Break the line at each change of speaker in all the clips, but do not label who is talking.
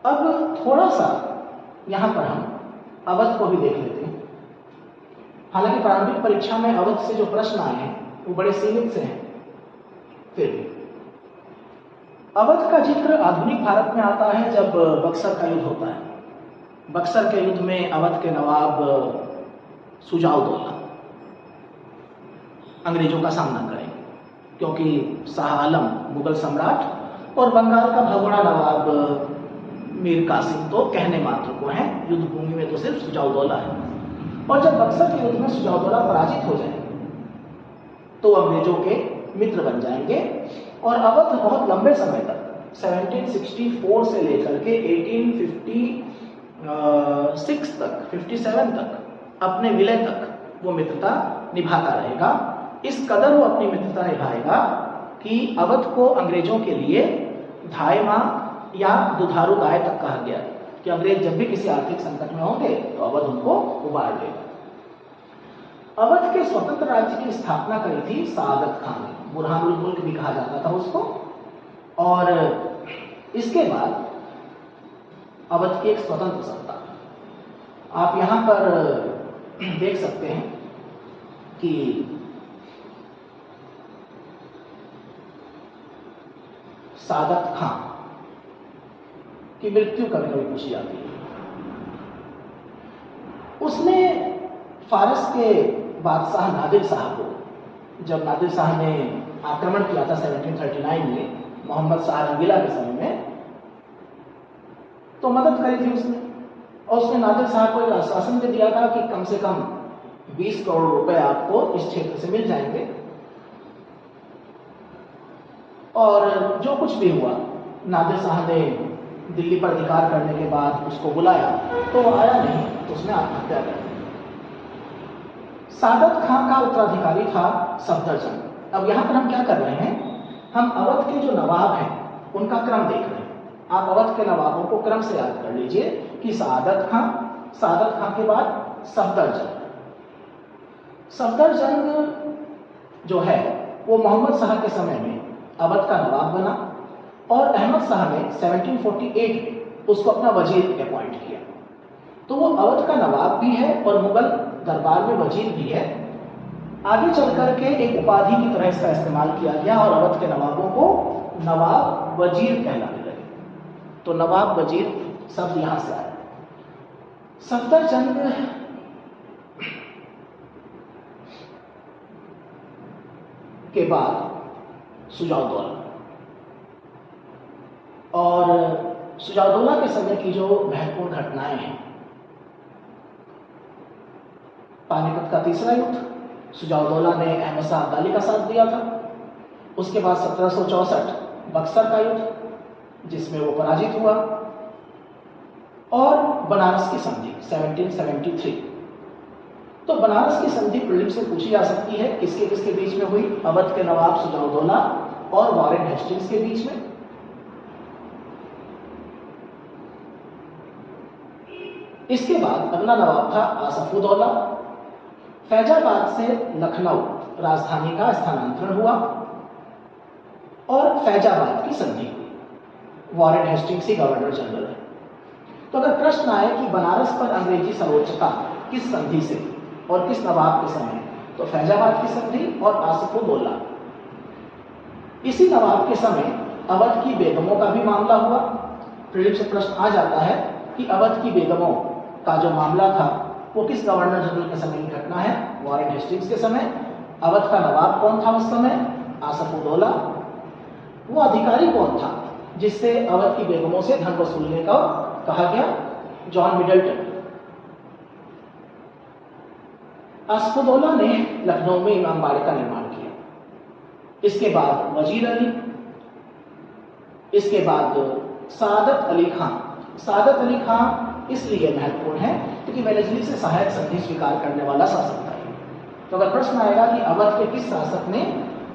अब थोड़ा सा यहाँ पर हम अवध को भी देख लेते हैं। हालांकि प्रारंभिक परीक्षा में अवध से जो प्रश्न आए हैं वो बड़े सीमित से हैं, फिर भी अवध का जिक्र आधुनिक भारत में आता है जब बक्सर का युद्ध होता है। बक्सर के युद्ध में अवध के नवाब सुजाउद्दौला अंग्रेजों का सामना करेंगे, क्योंकि शाह आलम मुगल सम्राट और बंगाल का भगोड़ा नवाब मीर कासिम तो कहने मात्र को हैं, युद्ध भूमि में तो सिर्फ सुजाउद्दौला है। और जब बक्सर के युद्ध में सुजाउद्दौला पराजित हो जाए तो अंग्रेजों के मित्र बन जाएंगे और अवध बहुत लंबे समय तक 1764 से लेकर के 1856 तक 57 तक अपने विलय तक वो मित्रता निभाता रहेगा। इस कदर वो अपनी मित्रता निभाएगा कि अवध को अंग्रेजों के लिए धाय माँ या दुधारू गाय तक कहा गया कि अंग्रेज जब भी किसी आर्थिक संकट में होंगे तो अवध उनको उबार देगा। अवध के स्वतंत्र राज्य की स्थापना करी थी सादत खान ने, बुरहानुल मुल्क भी कहा जाता था उसको। और इसके बाद अवध की एक स्वतंत्र सत्ता, आप यहां पर देख सकते हैं कि सादत खान की मृत्यु कभी कभी पूछी जाती है। उसने फारस के बादशाह नादिर शाह को, जब नादिर शाह ने आक्रमण किया था 1739 में मोहम्मद शाह रंगीला के समय में, तो मदद करी थी उसने। और उसने नादिर शाह को एक आश्वासन दे दिया था कि कम से कम 20 करोड़ रुपए आपको इस क्षेत्र से मिल जाएंगे। और जो कुछ भी हुआ, नादिर शाह ने दिल्ली पर अधिकार करने के बाद उसको बुलाया तो वो आया नहीं, तो उसने आत्महत्या कर दी। सादत खान का उत्तराधिकारी था सफदरजंग। अब यहाँ पर हम क्या कर रहे हैं, हम अवध के जो नवाब हैं उनका क्रम देख रहे हैं। आप अवध के नवाबों को क्रम से याद कर लीजिए कि सादत खान के बाद सफदरजंग। सफदरजंग जो है वो मोहम्मद शाह के समय में अवध का नवाब बना और अहमद शाह ने 1748 में उसको अपना वजीर अपॉइंट किया। तो वो अवध का नवाब भी है और मुगल दरबार में वजीर भी है। आगे चल करके एक उपाधि की तरह इसका इस्तेमाल किया गया और अवध के नवाबों को नवाब वजीर कहलाने लगे। तो नवाब वजीर शब्द यहां से आया। सफदरजंग के बाद सुजाउद्दौला, और सुजाउद्दौला के समय की जो महत्वपूर्ण घटनाएं हैं, पानीपत का तीसरा युद्ध, सुजाउद्दौला ने अहमद शाह अब्दाली का साथ दिया था। उसके बाद 1764 बक्सर का युद्ध जिसमें वो पराजित हुआ, और बनारस की संधि 1773। तो बनारस की संधि प्रीलिम से पूछी जा सकती है, किसके किसके बीच में हुई, अवध के नवाब सुजाउद्दौला और वॉरेन हेस्टिंग्स के बीच में। इसके बाद अगला नवाब था आसफउद्दौला। फैजाबाद से लखनऊ राजधानी का स्थानांतरण हुआ और फैजाबाद की संधि हुई। वॉरेन हेस्टिंग्स ही गवर्नर जनरल है। तो अगर प्रश्न आए कि बनारस पर अंग्रेजी सर्वोच्चता किस संधि से और किस नवाब के समय, तो फैजाबाद की संधि और आसफउद्दौला। इसी नवाब के समय अवध की बेगमों का भी मामला हुआ। प्रीलिम से प्रश्न आ जाता है कि अवध की बेगमों का जो मामला था वो किस गवर्नर जनरल के समय की घटना है, वॉरेन हेस्टिंग्स के समय। अवध का नवाब कौन था उस समय, आसफउद्दौला। वो अधिकारी कौन था जिससे अवध की बेगमों से धन वसूलने का कहा गया, जॉन मिडल्टन। आसफउद्दौला ने लखनऊ में इमाम बाड़े का निर्माण किया। इसके बाद वजीर अली, इसके बाद सादत अली खान। सादत अली खान इसलिए महत्वपूर्ण है क्योंकि वेलेस्ली से सहायक संधि स्वीकार करने वाला शासक था। तो अगर प्रश्न आएगा कि अवध के किस शासक ने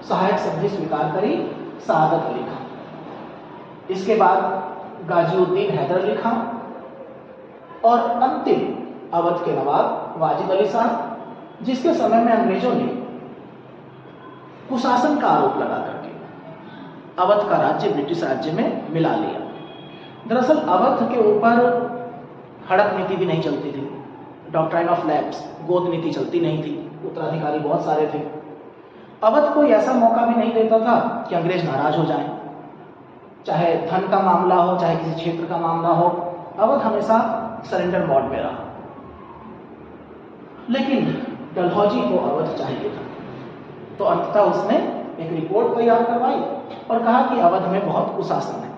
सहायक संधि स्वीकार करी, सादत अली खान। इसके बाद गाजीउद्दीन हैदर अली खान और अंतिम अवध के नवाब वाजिद अली शाह, जिसके समय में अंग्रेजों ने कुशासन का आरोप लगा करके अवध का राज्य ब्रिटिश राज्य में मिला लिया। दरअसल अवध के ऊपर हड़प नीति भी नहीं चलती थी, डॉक्ट्राइन ऑफ लैप्स, गोद नीति चलती नहीं थी, उत्तराधिकारी बहुत सारे थे। अवध कोई ऐसा मौका भी नहीं देता था कि अंग्रेज नाराज हो जाएं, चाहे धन का मामला हो, चाहे किसी क्षेत्र का मामला हो, अवध हमेशा सरेंडर मोड में रहा। लेकिन डलहौजी को अवध चाहिए था, तो अंततः उसने एक रिपोर्ट तैयार करवाई और कहा कि अवध में बहुत कुशासन है।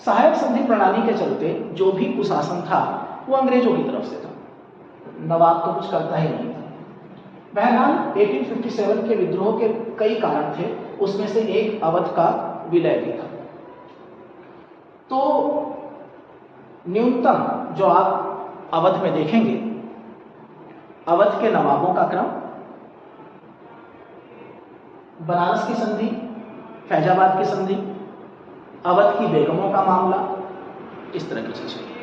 सहायक संधि प्रणाली के चलते जो भी कुशासन था वो अंग्रेजों की तरफ से था, नवाब तो कुछ करता ही नहीं था। बहरहाल 1857 के विद्रोह के कई कारण थे, उसमें से एक अवध का विलय भी था। तो न्यूनतम जो आप अवध में देखेंगे, अवध के नवाबों का क्रम, बनारस की संधि, फैजाबाद की संधि, अवध की बेगमों का मामला, इस तरह की चीजें।